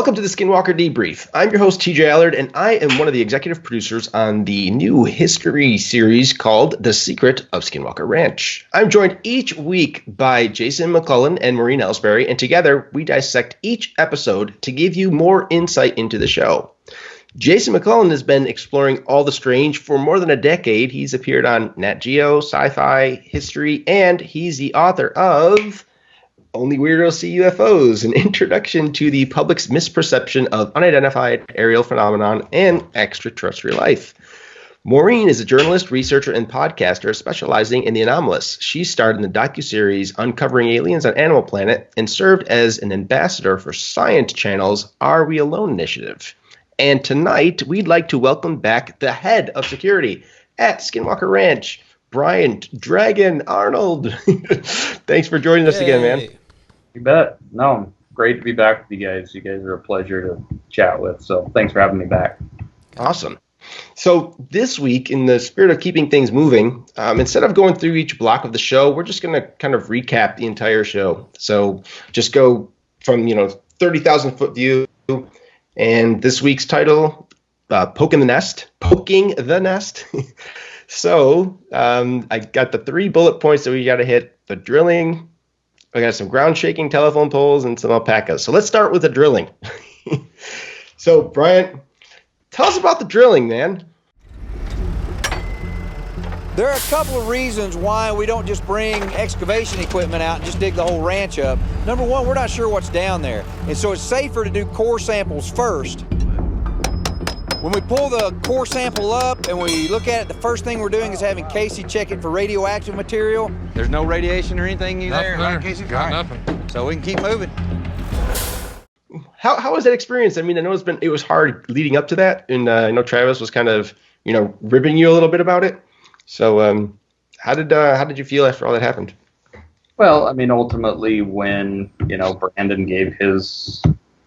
Welcome to the Skinwalker Debrief. I'm your host, TJ Allard, and I am one of the executive producers on the new history series called The Secret of Skinwalker Ranch. I'm joined each week by Jason McClellan and Maureen Elsberry, and together we dissect each episode to give you more insight into the show. Jason McClellan has been exploring all the strange for more than a decade. He's appeared on Nat Geo, Sci-Fi, History, and he's the author of Only Weirdos See UFOs, an introduction to the public's misperception of unidentified aerial phenomenon and extraterrestrial life. Maureen is a journalist, researcher, and podcaster specializing in the anomalous. She starred in the docuseries Uncovering Aliens on Animal Planet and served as an ambassador for Science Channel's Are We Alone initiative. And tonight, we'd like to welcome back the head of security at Skinwalker Ranch, Bryant Dragon Arnold. Thanks for joining us again, man. You bet. No, great to be back with you guys. You guys are a pleasure to chat with, so thanks for having me back. Awesome. So this week, in the spirit of keeping things moving, instead of going through each block of the show, we're just going to kind of recap the entire show. So just go from, 30,000 foot view. And this week's title, Poking the Nest. So I got the 3 bullet points that we got to hit: the drilling, I got some ground shaking telephone poles, and some alpacas. So let's start with the drilling. So, Bryant, tell us about the drilling, man. There are a couple of reasons why we don't just bring excavation equipment out and just dig the whole ranch up. Number one, we're not sure what's down there. And so it's safer to do core samples first. When we pull the core sample up and we look at it, the first thing we're doing is having Casey check it for radioactive material. There's no radiation or anything there, right, Casey? Got nothing. So we can keep moving. How was that experience? I mean, I know it was hard leading up to that, and I know Travis was kind of, ribbing you a little bit about it. So how did you feel after all that happened? Well, I mean, ultimately, when Brandon gave his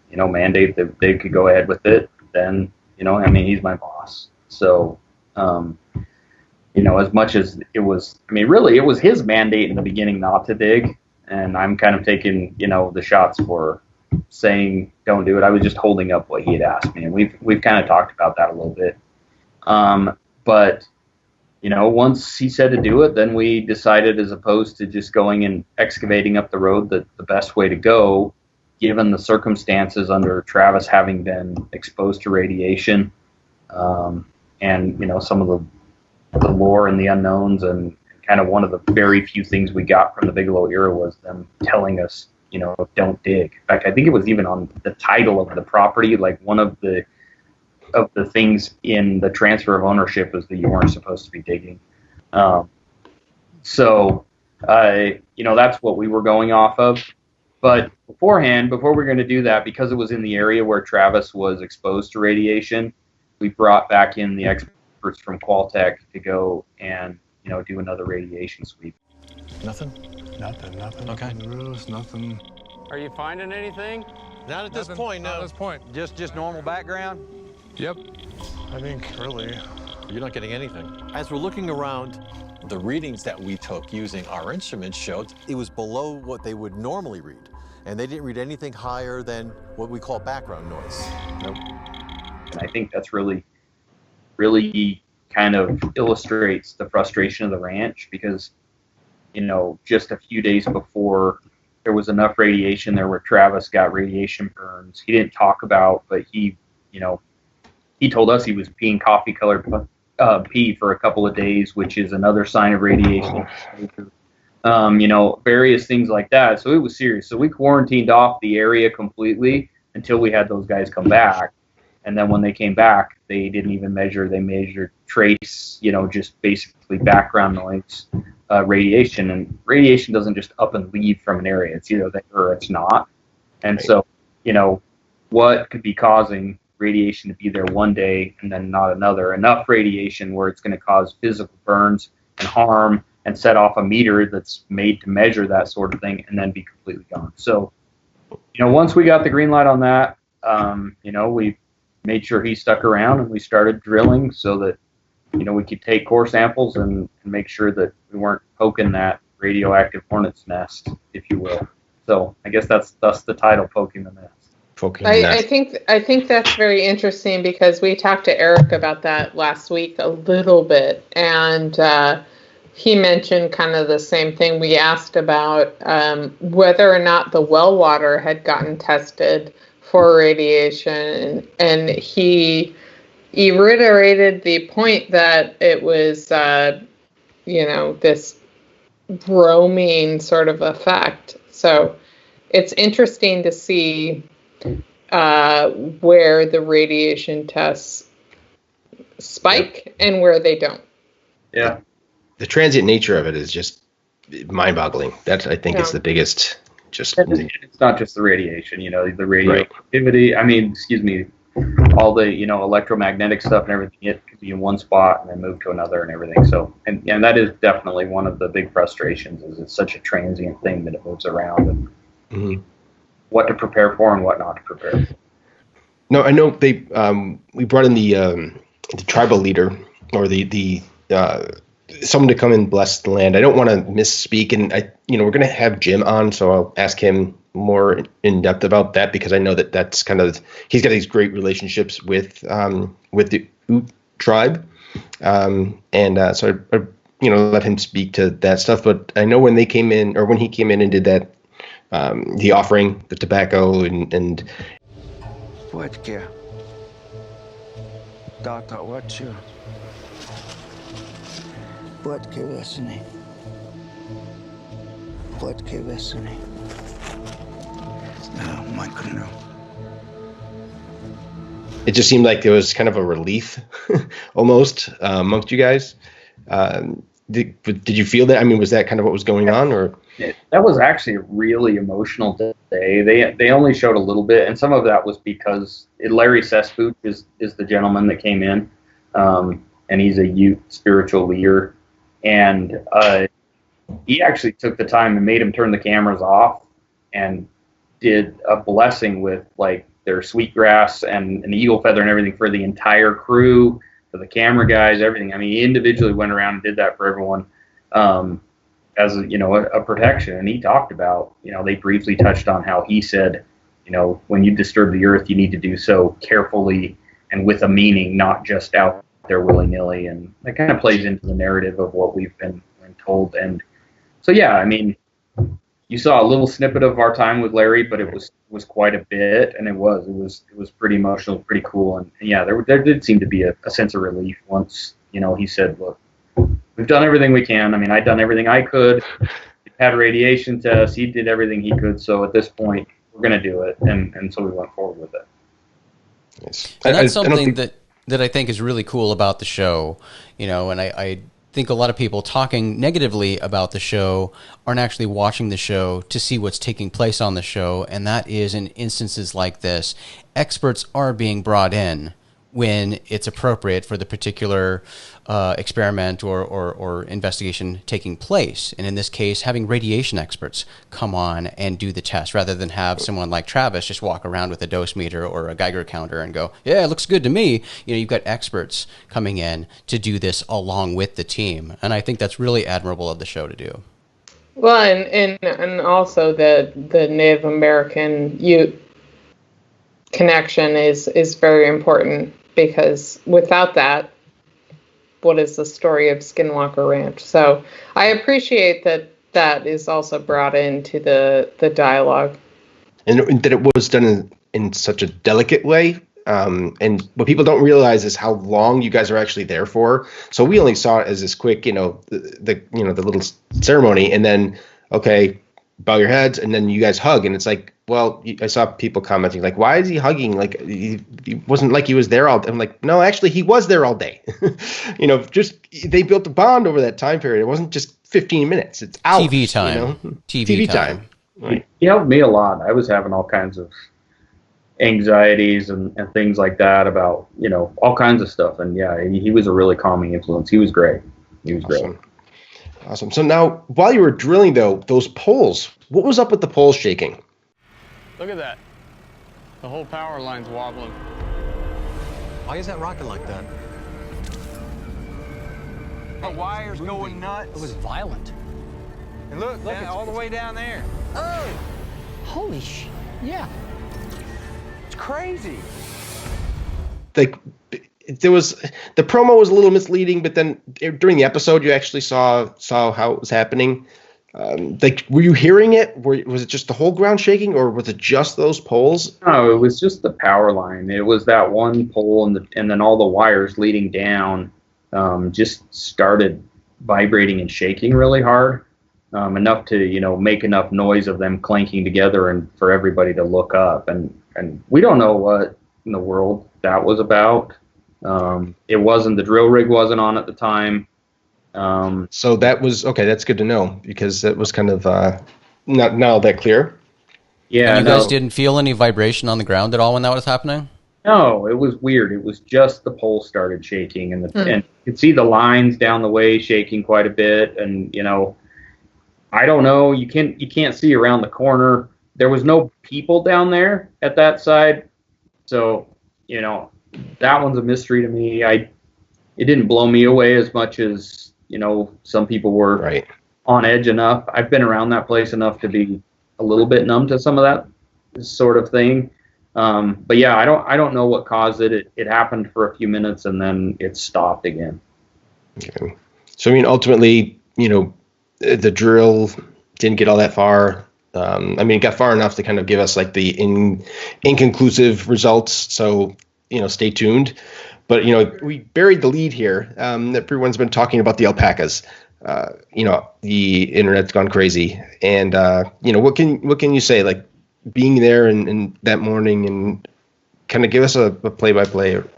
mandate that they could go ahead with it, then he's my boss. So as much as it was, really, it was his mandate in the beginning not to dig, and I'm kind of taking the shots for saying don't do it. I was just holding up what he had asked me, and we've kind of talked about that a little bit. But once he said to do it, then we decided, as opposed to just going and excavating up the road, that the best way to go, given the circumstances under Travis having been exposed to radiation, and some of the lore and the unknowns, and kind of one of the very few things we got from the Bigelow era was them telling us, don't dig. In fact, I think it was even on the title of the property, like one of the things in the transfer of ownership was that you weren't supposed to be digging. So that's what we were going off of. But beforehand, before we were going to do that, because it was in the area where Travis was exposed to radiation, we brought back in the experts from Qualtech to go and do another radiation sweep. Nothing. Okay. Nothing. Are you finding anything? Not at this point, no. Not at this point. Just normal background? Yep. I think really. You're not getting anything. As we're looking around, the readings that we took using our instruments showed it was below what they would normally read. And they didn't read anything higher than what we call background noise. Nope. And I think that's really kind of illustrates the frustration of the ranch, because, just a few days before, there was enough radiation there where Travis got radiation burns. He didn't talk about, but he told us he was peeing coffee-colored pee for a couple of days, which is another sign of radiation. Various things like that. So it was serious. So we quarantined off the area completely until we had those guys come back. And then when they came back, they didn't even measure. They measured trace, just basically background noise, radiation. And radiation doesn't just up and leave from an area. It's either there or it's not. And so, what could be causing radiation to be there one day and then not another? Enough radiation where it's going to cause physical burns and harm and set off a meter that's made to measure that sort of thing and then be completely gone. So, once we got the green light on that, we made sure he stuck around, and we started drilling so that, we could take core samples and make sure that we weren't poking that radioactive hornet's nest, if you will. So I guess that's the title, Poking the Nest. focusing on that. I think that's very interesting because we talked to Eric about that last week a little bit, and he mentioned kind of the same thing. We asked about whether or not the well water had gotten tested for radiation, and he reiterated the point that it was, this bromine sort of effect. So it's interesting to see where the radiation tests spike and where they don't. Yeah. The transient nature of it is just mind-boggling. That, I think, is the biggest. It's not just the radiation, the radioactivity. Right. All the electromagnetic stuff and everything. It could be in one spot and then move to another and everything. So, and that is definitely one of the big frustrations. Is it's such a transient thing that it moves around, and what to prepare for and what not to prepare for. No, I know we brought in the tribal leader or the someone to come and bless the land. I don't want to misspeak, and we're going to have Jim on, so I'll ask him more in depth about that because I know that's kind of, he's got these great relationships with the Ute tribe, so I let him speak to that stuff. But I know when he came in and did that, the offering, the tobacco, and. It just seemed like there was kind of a relief, almost, amongst you guys. Did you feel that? I mean, was that kind of what was going on, or? That was actually a really emotional day. They only showed a little bit, and some of that was because Larry Sesboot is the gentleman that came in, and he's a youth spiritual leader, and he actually took the time and made him turn the cameras off and did a blessing with like their sweetgrass and an eagle feather and everything for the entire crew, for the camera guys, everything. I mean, he individually went around and did that for everyone as a protection. And he talked about, they briefly touched on how he said, when you disturb the earth, you need to do so carefully and with a meaning, not just out there willy-nilly. And that kind of plays into the narrative of what we've been told. And so, yeah, I mean, you saw a little snippet of our time with Larry, but it was quite a bit, and it was pretty emotional, pretty cool, and yeah, there did seem to be a sense of relief once he said, "Look, we've done everything we can. I mean, I'd done everything I could. Had a radiation test. He did everything he could. So at this point, we're going to do it," and so we went forward with it. Yes. And that's something that I think is really cool about the show, and I think a lot of people talking negatively about the show aren't actually watching the show to see what's taking place on the show, and that is in instances like this, experts are being brought in when it's appropriate for the particular experiment or investigation taking place. And in this case, having radiation experts come on and do the test rather than have someone like Travis just walk around with a dose meter or a Geiger counter and go, yeah, it looks good to me. You've got experts coming in to do this along with the team. And I think that's really admirable of the show to do. Well, and also the Native American Ute connection is very important, because without that, what is the story of Skinwalker Ranch? So I appreciate that is also brought into the dialogue. And that it was done in such a delicate way. And what people don't realize is how long you guys are actually there for. So we only saw it as this quick, the little ceremony, and then, okay, bow your heads, and then you guys hug, and it's like, well, I saw people commenting like, why is he hugging? Like, he wasn't like he was there all day. I'm like, no, actually, he was there all day. Just they built a bond over that time period. It wasn't just 15 minutes. It's hours. TV time. TV time. Right. He helped me a lot. I was having all kinds of anxieties and things like that about, all kinds of stuff. And yeah, he was a really calming influence. He was great. Awesome. So now, while you were drilling, though, those poles, what was up with the poles shaking? Look at that. The whole power line's wobbling. Why is that rocking like that? The wire's going nuts. It was violent. And look all the way down there. Oh! Holy sh... Yeah. It's crazy. Like, there was the promo was a little misleading, but then during the episode, you actually saw how it was happening. Like, were you hearing it? Was it just the whole ground shaking, or was it just those poles? No, it was just the power line. It was that one pole, and then all the wires leading down just started vibrating and shaking really hard, enough to make enough noise of them clanking together, and for everybody to look up. And we don't know what in the world that was about. It wasn't, the drill rig wasn't on at the time. So that was okay. That's good to know, because that was kind of not all that clear. Yeah, and you guys didn't feel any vibration on the ground at all when that was happening? No, it was weird. It was just the pole started shaking, and you could see the lines down the way shaking quite a bit. And I don't know. You can't see around the corner. There was no people down there at that side, so that one's a mystery to me. It didn't blow me away as much as some people were on edge enough. I've been around that place enough to be a little bit numb to some of that sort of thing. But yeah, I don't know what caused it. It happened for a few minutes and then it stopped again. Okay. So ultimately, the drill didn't get all that far. It got far enough to kind of give us like the inconclusive results. So stay tuned. But we buried the lead here. Everyone's been talking about the alpacas. The internet's gone crazy, and what can you say? Like, being there and that morning, and kind of give us a play-by-play of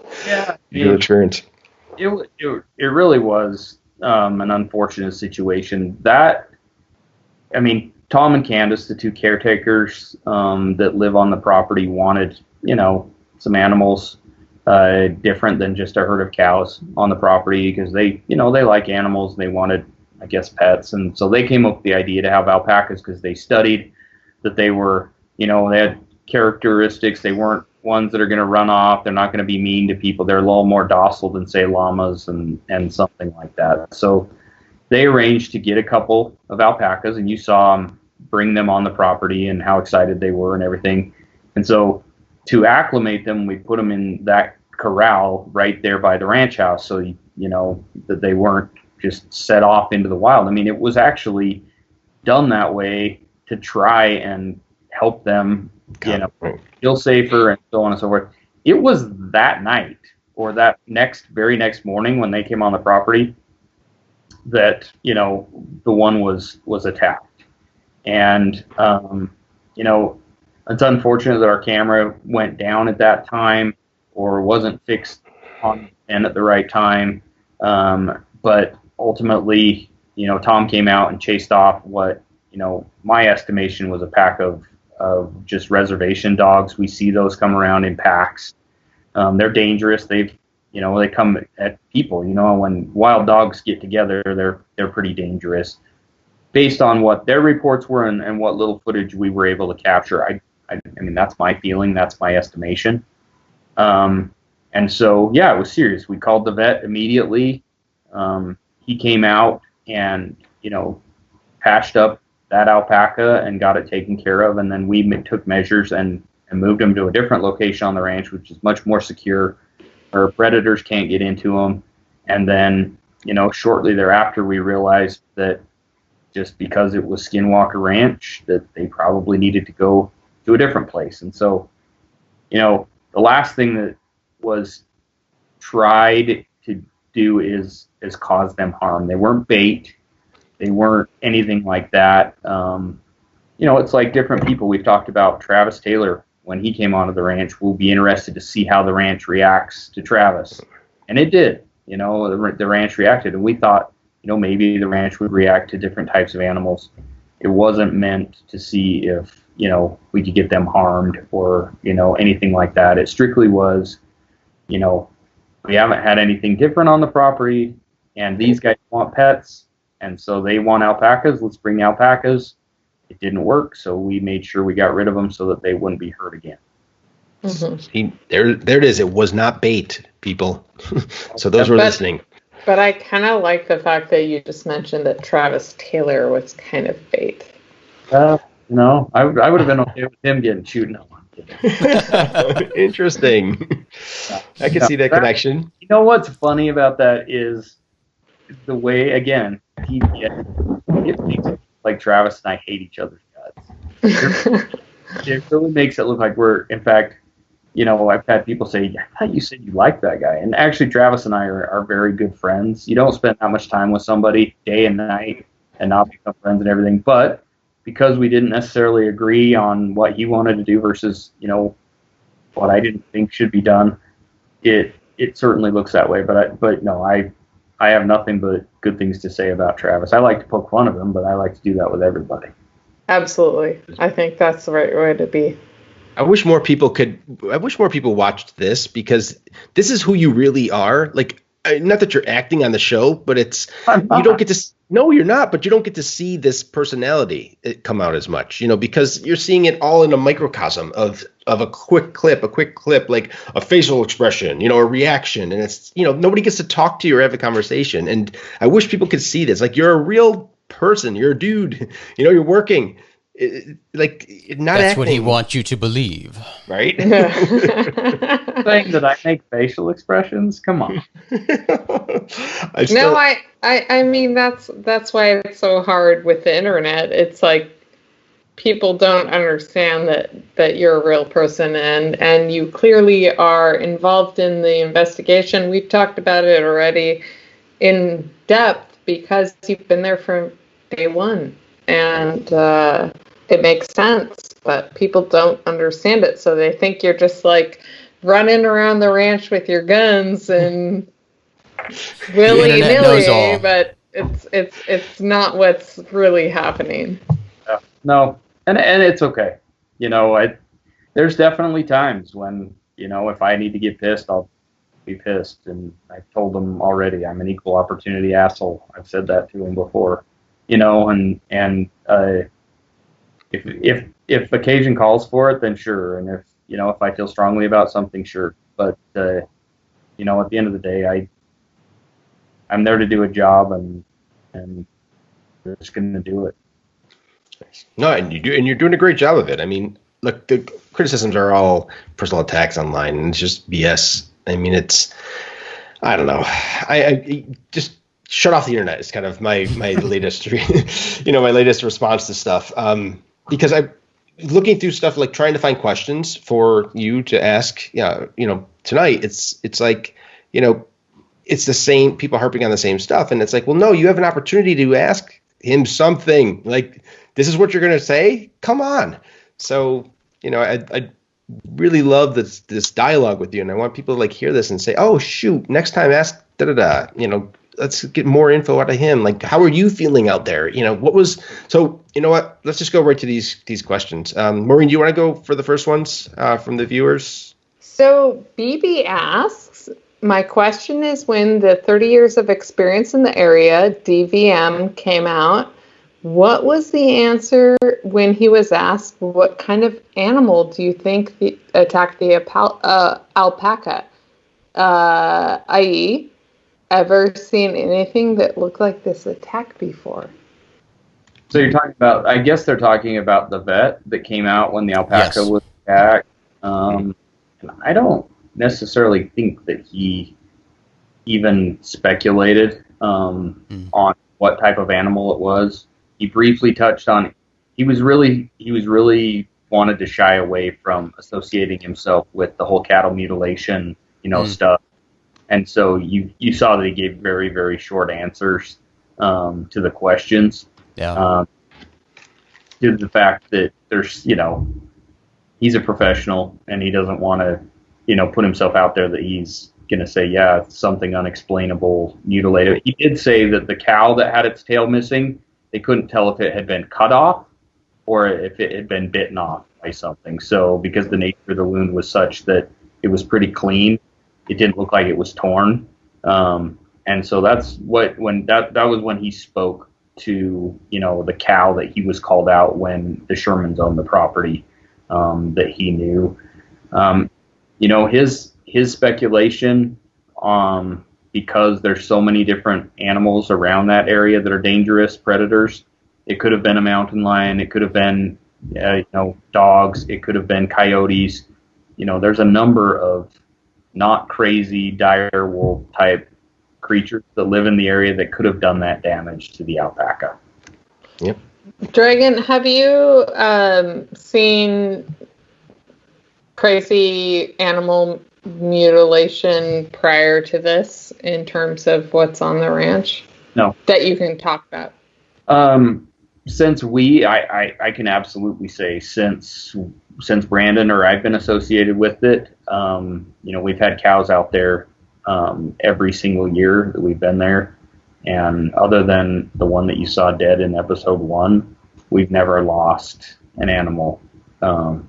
your experience. It really was an unfortunate situation. Tom and Candace, the two caretakers that live on the property, wanted some animals. Different than just a herd of cows on the property, because they like animals. They wanted, I guess, pets, and so they came up with the idea to have alpacas because they studied that they were, they had characteristics. They weren't ones that are going to run off. They're not going to be mean to people. They're a little more docile than, say, llamas and something like that. So they arranged to get a couple of alpacas, and you saw them bring them on the property and how excited they were and everything. And so to acclimate them, we put them in that corral right there by the ranch house, so that they weren't just set off into the wild. It was actually done that way to try and help them, feel safer and so on and so forth. It was that night or that very next morning when they came on the property that the one was attacked, and it's unfortunate that our camera went down at that time or wasn't fixed on and at the right time. But ultimately, Tom came out and chased off what, my estimation was a pack of just reservation dogs. We see those come around in packs. They're dangerous. They come at people. When wild dogs get together, they're pretty dangerous. Based on what their reports were and what little footage we were able to capture, that's my feeling. That's my estimation. And so, yeah, it was serious. We called the vet immediately. He came out and, patched up that alpaca and got it taken care of. And then we took measures and moved him to a different location on the ranch, which is much more secure, where predators can't get into them. And then, shortly thereafter, we realized that just because it was Skinwalker Ranch, that they probably needed to go to a different place. And so, the last thing that was tried to do is cause them harm. They weren't bait. They weren't anything like that. It's like different people. We've talked about Travis Taylor when he came onto the ranch. We'll be interested to see how the ranch reacts to Travis. And it did. The ranch reacted. And we thought, maybe the ranch would react to different types of animals. It wasn't meant to see if, we could get them harmed or, anything like that. It strictly was, we haven't had anything different on the property, and these guys want pets, and so they want alpacas. Let's bring the alpacas. It didn't work, so we made sure we got rid of them so that they wouldn't be hurt again. Mm-hmm. There it is. It was not bait, people. So those were listening. But I kind of like the fact that you just mentioned that Travis Taylor was kind of bait. No, I would have been okay with him getting shooting on. Interesting. I can see that connection. You know what's funny about that is the way, again, it makes it like Travis and I hate each other's guts. It really makes it look like we're, in fact, you know, I've had people say, I thought you said you liked that guy. And actually, Travis and I are very good friends. You don't spend that much time with somebody day and night and not become friends and everything. But because we didn't necessarily agree on what he wanted to do versus, you know, what I didn't think should be done, it certainly looks that way. But no, I have nothing but good things to say about Travis. I like to poke fun of him, but I like to do that with everybody. Absolutely. I think that's the right way to be. I wish more people watched this, because this is who you really are. Like, not that you're acting on the show, but you don't get to. No, you're not. But you don't get to see this personality come out as much, you know, because you're seeing it all in a microcosm of a quick clip, like a facial expression, you know, a reaction, and it's, you know, nobody gets to talk to you or have a conversation. And I wish people could see this. Like, you're a real person. You're a dude. You know, you're working. Like, not that's acting. what he wants you to believe, right? Saying that I make facial expressions? Come on. I mean that's why it's so hard with the internet. It's like people don't understand that you're a real person, and you clearly are involved in the investigation. We've talked about it already in depth because you've been there from day one, and it makes sense, but people don't understand it, so they think you're just like running around the ranch with your guns and willy-nilly, but it's not what's really happening. No, and it's okay. You know, there's definitely times when, you know, if I need to get pissed, I'll be pissed, and I've told them already I'm an equal opportunity asshole. I've said that to them before, you know, and if occasion calls for it, then sure. And if I feel strongly about something, sure. But, you know, at the end of the day, I'm there to do a job, and we're just going to do it. No, and you're doing a great job of it. I mean, look, the criticisms are all personal attacks online, and it's just BS. I mean, I don't know. I just shut off the internet is kind of my latest, my latest response to stuff. Because I'm looking through stuff, like trying to find questions for you to ask, tonight. It's like, you know, it's the same people harping on the same stuff. And it's like, well, no, you have an opportunity to ask him something. Like, this is what you're going to say? Come on. So, you know, I really love this dialogue with you. And I want people to like hear this and say, oh, shoot, next time ask da-da-da, you know, let's get more info out of him. Like, how are you feeling out there? You know, so you know what? Let's just go right to these questions. Maureen, do you want to go for the first ones from the viewers? So BB asks, my question is, when the 30 years of experience in the area, DVM, came out, what was the answer when he was asked what kind of animal do you think attacked the alpaca? I.e., ever seen anything that looked like this attack before? So you're talking about, I guess they're talking about the vet that came out when the alpaca was attacked. And I don't necessarily think that he even speculated on what type of animal it was. He briefly touched on it. He was really wanted to shy away from associating himself with the whole cattle mutilation, stuff. And so you saw that he gave very, very short answers to the questions. Yeah. Due to the fact that there's, he's a professional and he doesn't want to, put himself out there that he's going to say, yeah, it's something unexplainable, mutilated. He did say that the cow that had its tail missing, they couldn't tell if it had been cut off or if it had been bitten off by something. So because the nature of the wound was such that it was pretty clean, it didn't look like it was torn. And so that's that was when he spoke to, the cow that he was called out when the Shermans owned the property, that he knew. His speculation, because there's so many different animals around that area that are dangerous predators, it could have been a mountain lion, it could have been, dogs. It could have been coyotes. There's a number of not crazy dire wolf type creatures that live in the area that could have done that damage to the alpaca. Yep. Dragon, have you seen crazy animal mutilation prior to this in terms of what's on the ranch? No. That you can talk about? Since I can absolutely say since Brandon or I've been associated with it, we've had cows out there every single year that we've been there. And other than the one that you saw dead in episode 1, we've never lost an animal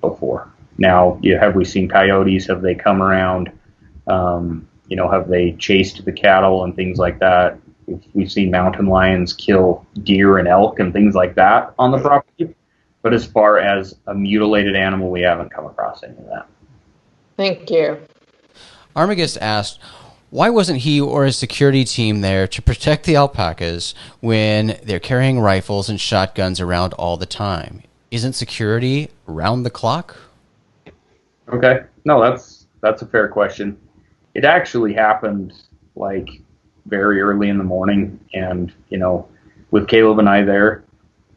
before. Now, have we seen coyotes? Have they come around? Have they chased the cattle and things like that? We've seen mountain lions kill deer and elk and things like that on the property. But as far as a mutilated animal, we haven't come across any of that. Thank you. Armagus asked, why wasn't he or his security team there to protect the alpacas when they're carrying rifles and shotguns around all the time? Isn't security round the clock? Okay. No, that's a fair question. It actually happened very early in the morning, and with Caleb and I there,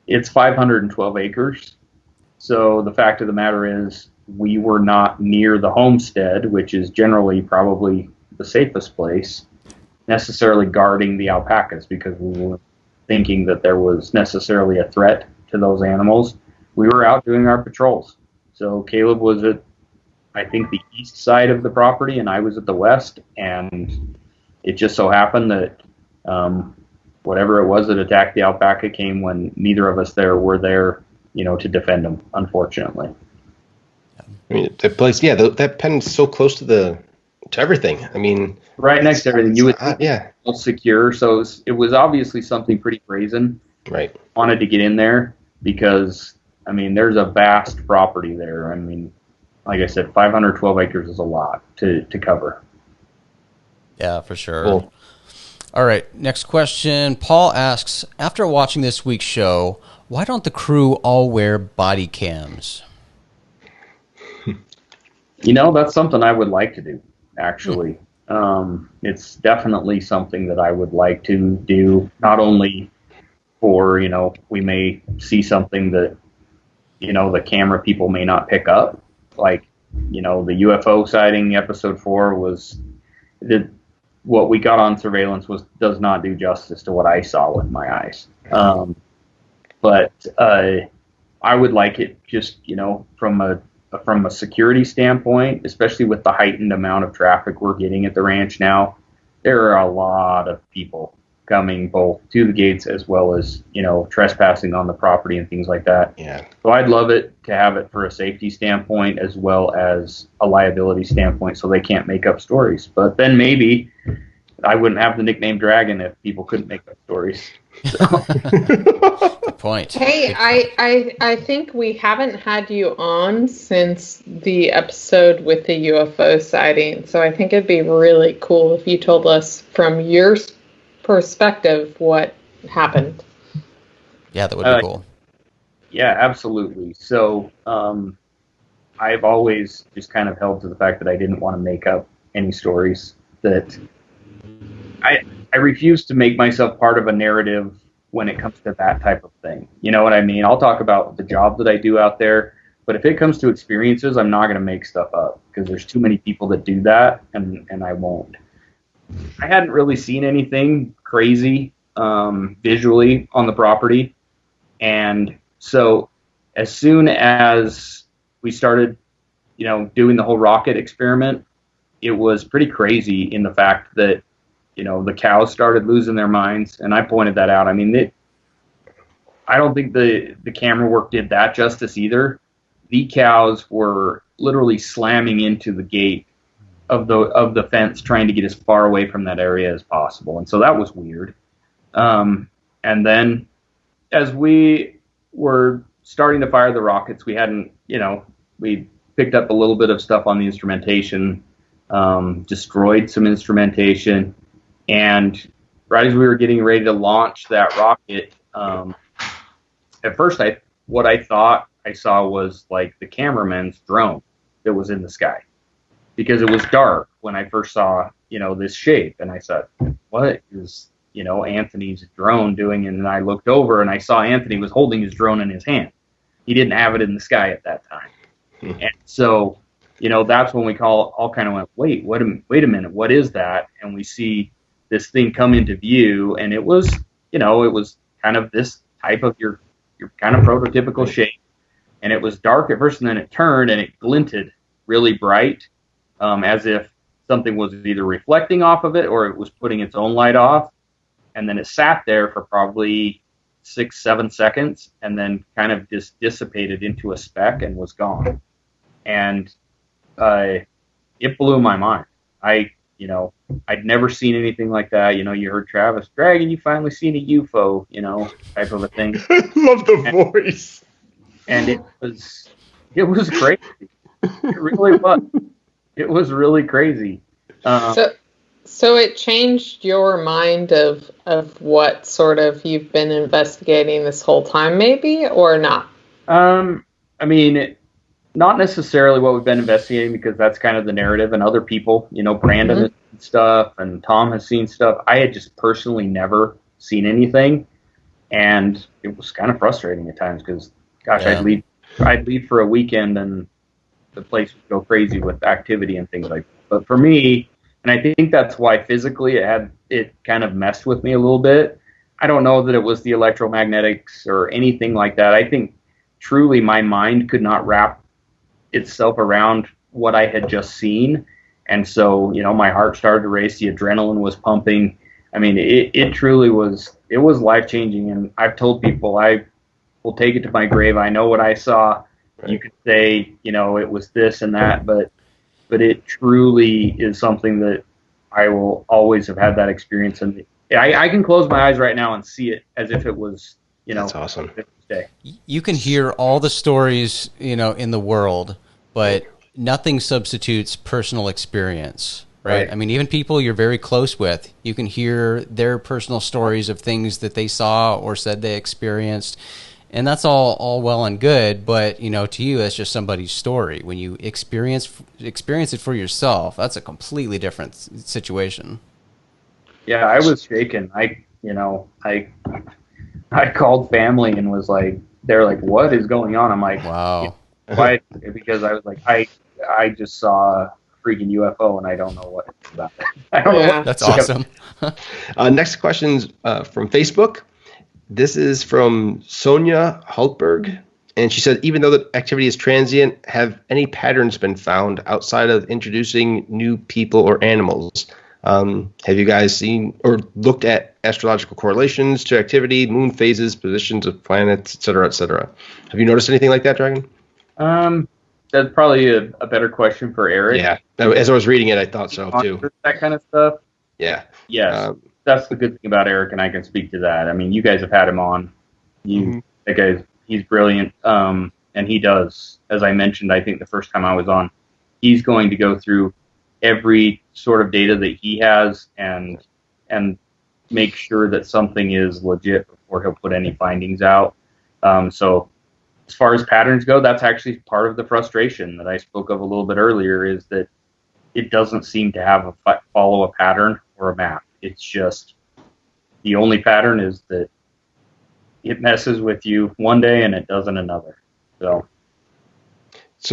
it's 512 acres. So the fact of the matter is we were not near the homestead, which is generally probably the safest place, necessarily guarding the alpacas, because we weren't thinking that there was necessarily a threat to those animals. We were out doing our patrols. So Caleb was at, I think, the east side of the property, and I was at the west, and it just so happened that whatever it was that attacked the alpaca came when neither of us were there, to defend them, unfortunately. I mean, that place, that pen's so close to everything. I mean, right next to everything. You would think it was secure, so it was obviously something pretty brazen. Right. Wanted to get in there because, there's a vast property there. Like I said, 512 acres is a lot to cover. Yeah, for sure. Cool. All right, next question. Paul asks, after watching this week's show, why don't the crew all wear body cams? That's something I would like to do, actually. It's definitely something that I would like to do, not only for, we may see something that, the camera people may not pick up. Like, the UFO sighting, episode 4 was... what we got on surveillance does not do justice to what I saw with my eyes. But I would like it just, from a security standpoint, especially with the heightened amount of traffic we're getting at the ranch now. There are a lot of people coming both to the gates as well as, trespassing on the property and things like that. Yeah. So I'd love it to have it for a safety standpoint as well as a liability standpoint, so they can't make up stories. But then maybe I wouldn't have the nickname Dragon if people couldn't make up stories. So. Good point. Hey, I think we haven't had you on since the episode with the UFO sighting, so I think it'd be really cool if you told us from your perspective what happened. Yeah, that would be cool. Yeah, absolutely. So I've always just kind of held to the fact that I didn't want to make up any stories. That I refuse to make myself part of a narrative when it comes to that type of thing. You know what I mean? I'll talk about the job that I do out there, but if it comes to experiences, I'm not going to make stuff up because there's too many people that do that, and I won't. I hadn't really seen anything crazy visually on the property, and so as soon as we started, doing the whole rocket experiment, it was pretty crazy in the fact that, the cows started losing their minds, and I pointed that out. I don't think the camera work did that justice either. The cows were literally slamming into the gate of the fence, trying to get as far away from that area as possible, and so that was weird. And then, as we were starting to fire the rockets, we hadn't, we picked up a little bit of stuff on the instrumentation, destroyed some instrumentation, and right as we were getting ready to launch that rocket, at first what I thought I saw was like the cameraman's drone that was in the sky, because it was dark when I first saw, this shape, and I thought, what is, Anthony's drone doing? And then I looked over and I saw Anthony was holding his drone in his hand. He didn't have it in the sky at that time. And so, that's when we all kind of went, wait a minute, what is that? And we see this thing come into view, and it was, it was kind of this type of your kind of prototypical shape. And it was dark at first, and then it turned and it glinted really bright, as if something was either reflecting off of it or it was putting its own light off. And then it sat there for probably 6-7 seconds, and then kind of just dissipated into a speck and was gone. And it blew my mind. I'd never seen anything like that. You heard Travis, Dragon, you finally seen a UFO, type of a thing. Love the voice. And it was crazy. It really was. It was really crazy. So it changed your mind of what sort of you've been investigating this whole time, maybe, or not? Not necessarily what we've been investigating, because that's kind of the narrative, and other people, Brandon has seen stuff, and Tom has seen stuff. I had just personally never seen anything, and it was kind of frustrating at times, because, gosh, I'd leave for a weekend, and the place would go crazy with activity and things like that. But for me, and I think that's why physically it kind of messed with me a little bit. I don't know that it was the electromagnetics or anything like that. I think truly my mind could not wrap itself around what I had just seen. And so, my heart started to race, the adrenaline was pumping. It truly was, it was life-changing. And I've told people, I will take it to my grave. I know what I saw. Right. You could say, it was this and that, but it truly is something that I will always have had that experience. And I can close my eyes right now and see it as if it was, That's awesome. Day. You can hear all the stories, in the world, but nothing substitutes personal experience, right? Even people you're very close with, you can hear their personal stories of things that they saw or said they experienced. And that's all well and good, but to you, that's just somebody's story. When you experience it for yourself, that's a completely different situation. Yeah, I was shaken. I called family and was like, they're like, what is going on? I'm like, wow. Why? Because I was like, I just saw a freaking UFO and I don't know what it's about. I don't know what. That's awesome. Next question's from Facebook. This is from Sonia Hultberg. And she said, even though the activity is transient, have any patterns been found outside of introducing new people or animals? Have you guys seen or looked at astrological correlations to activity, moon phases, positions of planets, et cetera, et cetera? Have you noticed anything like that, Dragon? That's probably a better question for Eric. Yeah, as I was reading it, I thought so too. That kind of stuff. Yeah. Yes, that's the good thing about Eric, and I can speak to that. You guys have had him on. That guy, he's brilliant, and he does, as I mentioned, I think the first time I was on, he's going to go through every sort of data that he has and make sure that something is legit before he'll put any findings out. So as far as patterns go, that's actually part of the frustration that I spoke of a little bit earlier, is that it doesn't seem to have follow a pattern or a map. It's just the only pattern is that it messes with you one day and it doesn't another. So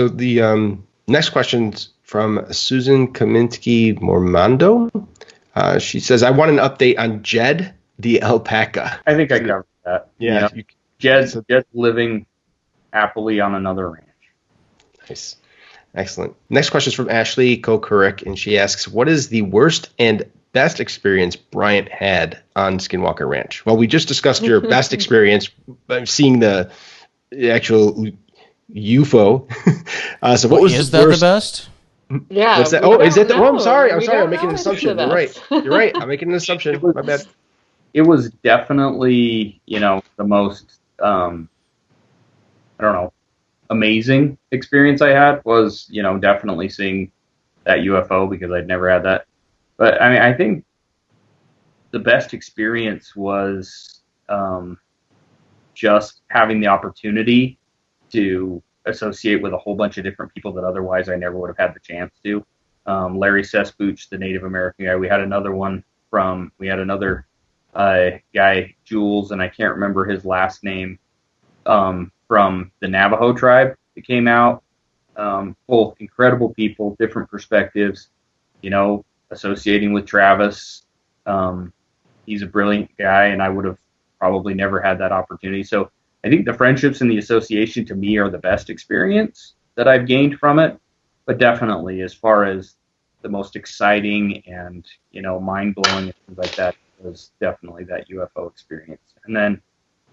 the next question's from Susan Kaminsky-Mormando. She says, I want an update on Jed the alpaca. I think I covered that. Yeah. Jed's living happily on another ranch. Nice. Excellent. Next question is from Ashley Kokurik, and she asks, what is the worst and best experience Bryant had on Skinwalker Ranch? Well, we just discussed your best experience seeing the actual UFO. So what was is that the best? Yeah. What's that? Oh, is that the? Oh, I'm sorry. I'm making an assumption. You're right. You're right. I'm making an assumption. My bad. It was definitely, the most, amazing experience I had was, definitely seeing that UFO, because I'd never had that. But I think the best experience was just having the opportunity to associate with a whole bunch of different people that otherwise I never would have had the chance to. Larry Sesbuch, the Native American guy. We had another guy, Jules, and I can't remember his last name, from the Navajo tribe that came out. Both incredible people, different perspectives, associating with Travis. He's a brilliant guy, and I would have probably never had that opportunity. So I think the friendships and the association to me are the best experience that I've gained from it. But definitely, as far as the most exciting and, mind-blowing and things like that, was definitely that UFO experience. And then,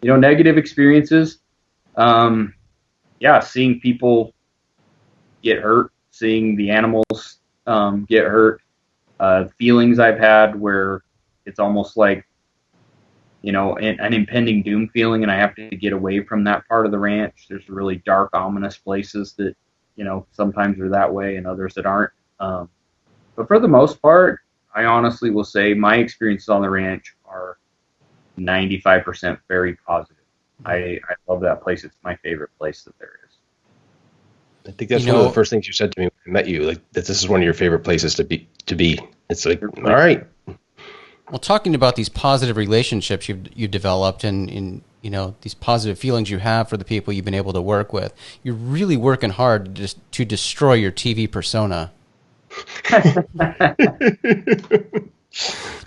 negative experiences, seeing people get hurt, seeing the animals get hurt, feelings I've had where it's almost like, an impending doom feeling, and I have to get away from that part of the ranch. There's really dark, ominous places that, sometimes are that way and others that aren't. But for the most part, I honestly will say my experiences on the ranch are 95% very positive. I love that place. It's my favorite place that there is. I think that's one of the first things you said to me when I met you, like that this is one of your favorite places to be. It's like, all right. Well, talking about these positive relationships you've developed and these positive feelings you have for the people you've been able to work with, you're really working hard to destroy your TV persona.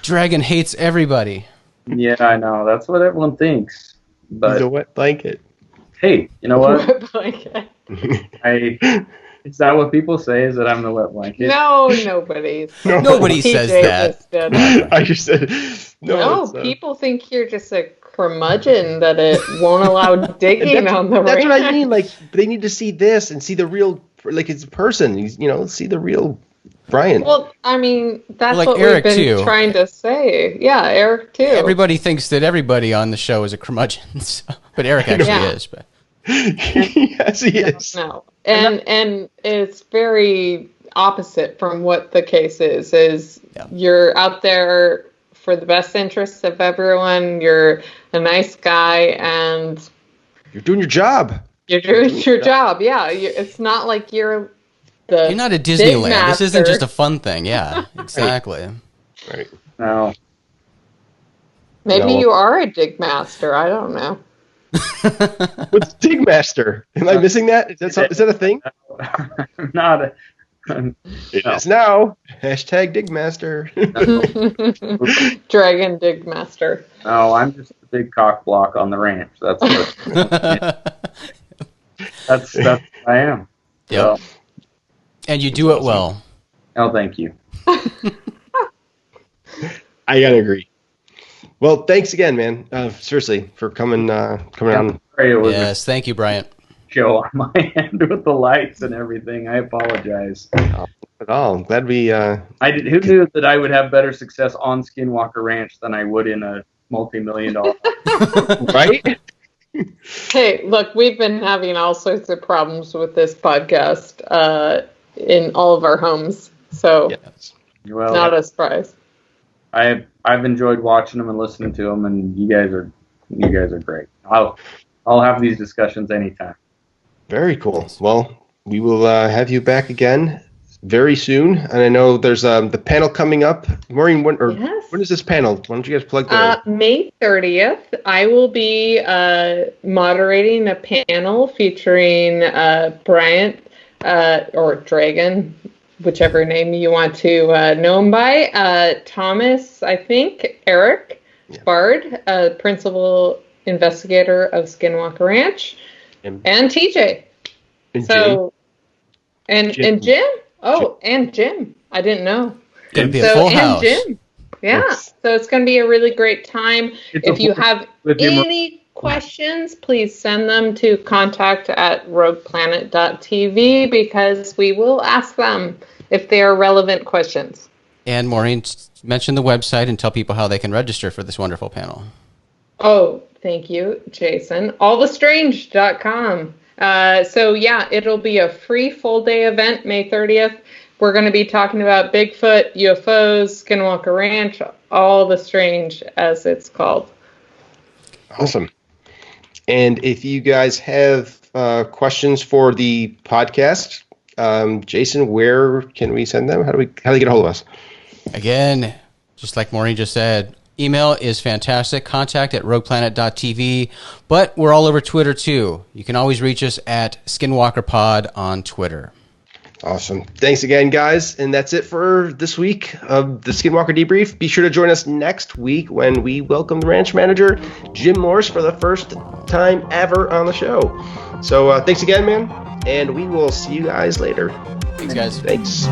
Dragon hates everybody. Yeah, I know. That's what everyone thinks. But he's a wet blanket. Hey, you know what? Wet blanket. Is that what people say? Is that I'm the wet blanket? No, nobody says that. I just said no. People think you're just a curmudgeon that it won't allow digging on the ranch. That's what I mean. Like they need to see this and see the real, like it's a person. See the real Bryant. Well, I mean, that's like what Eric we've been too. trying to say. Yeah, Eric too. Everybody thinks that everybody on the show is a curmudgeon, but Eric actually is. But yes, he is. No, and it's very opposite from what the case is. You're out there for the best interests of everyone. You're a nice guy, and you're doing your job. You're doing your job. Yeah, it's not like you're not at Disneyland. This isn't just a fun thing. Yeah, exactly. Right. No. Maybe you are a dig master. I don't know. What's dig master? Am I missing that? Is that a thing? I'm not. It is now. Hashtag dig master. Dragon dig master. No, I'm just a big cock block on the ranch. That's what. That's what I am. Yeah. So. And you do it well. Oh, thank you. I gotta agree. Well, thanks again, man. Seriously, for coming on. Yes, thank you, Bryant. Show on my end with the lights and everything. I apologize. Not at all. I'm glad we. Who knew that I would have better success on Skinwalker Ranch than I would in a multi-million-dollar? Right? Hey, look, we've been having all sorts of problems with this podcast in all of our homes, so well, not a surprise. I've enjoyed watching them and listening to them, and you guys are great. I'll have these discussions anytime. Very cool. Well, we will have you back again very soon, and I know there's the panel coming up. Maureen, when is this panel? Why don't you guys plug that? May 30th, I will be moderating a panel featuring Bryant or Dragon, whichever name you want to know him by. Thomas, I think, Eric Bard, principal investigator of Skinwalker Ranch, and TJ. And Jim. Oh, and Jim. I didn't know. Gonna be a full house. And Jim. Yeah. So it's going to be a really great time. If you have any questions, please send them to contact@rogueplanet.tv because we will ask them if they are relevant questions. And Maureen, mention the website and tell people how they can register for this wonderful panel. Oh, thank you, Jason. allthestrange.com. So yeah, it'll be a free full day event, May 30th. We're going to be talking about Bigfoot, UFOs, Skinwalker Ranch, all the strange, as it's called. Awesome. And if you guys have questions for the podcast, Jason, where can we send them? How do they get a hold of us? Again, just like Maureen just said, email is fantastic. Contact at rogueplanet.tv. But we're all over Twitter too. You can always reach us at SkinwalkerPod on Twitter. Awesome. Thanks again, guys. And that's it for this week of the Skinwalker Debrief. Be sure to join us next week when we welcome the ranch manager, Jim Morse, for the first time ever on the show. So thanks again, man. And we will see you guys later. Thanks, guys. Thanks.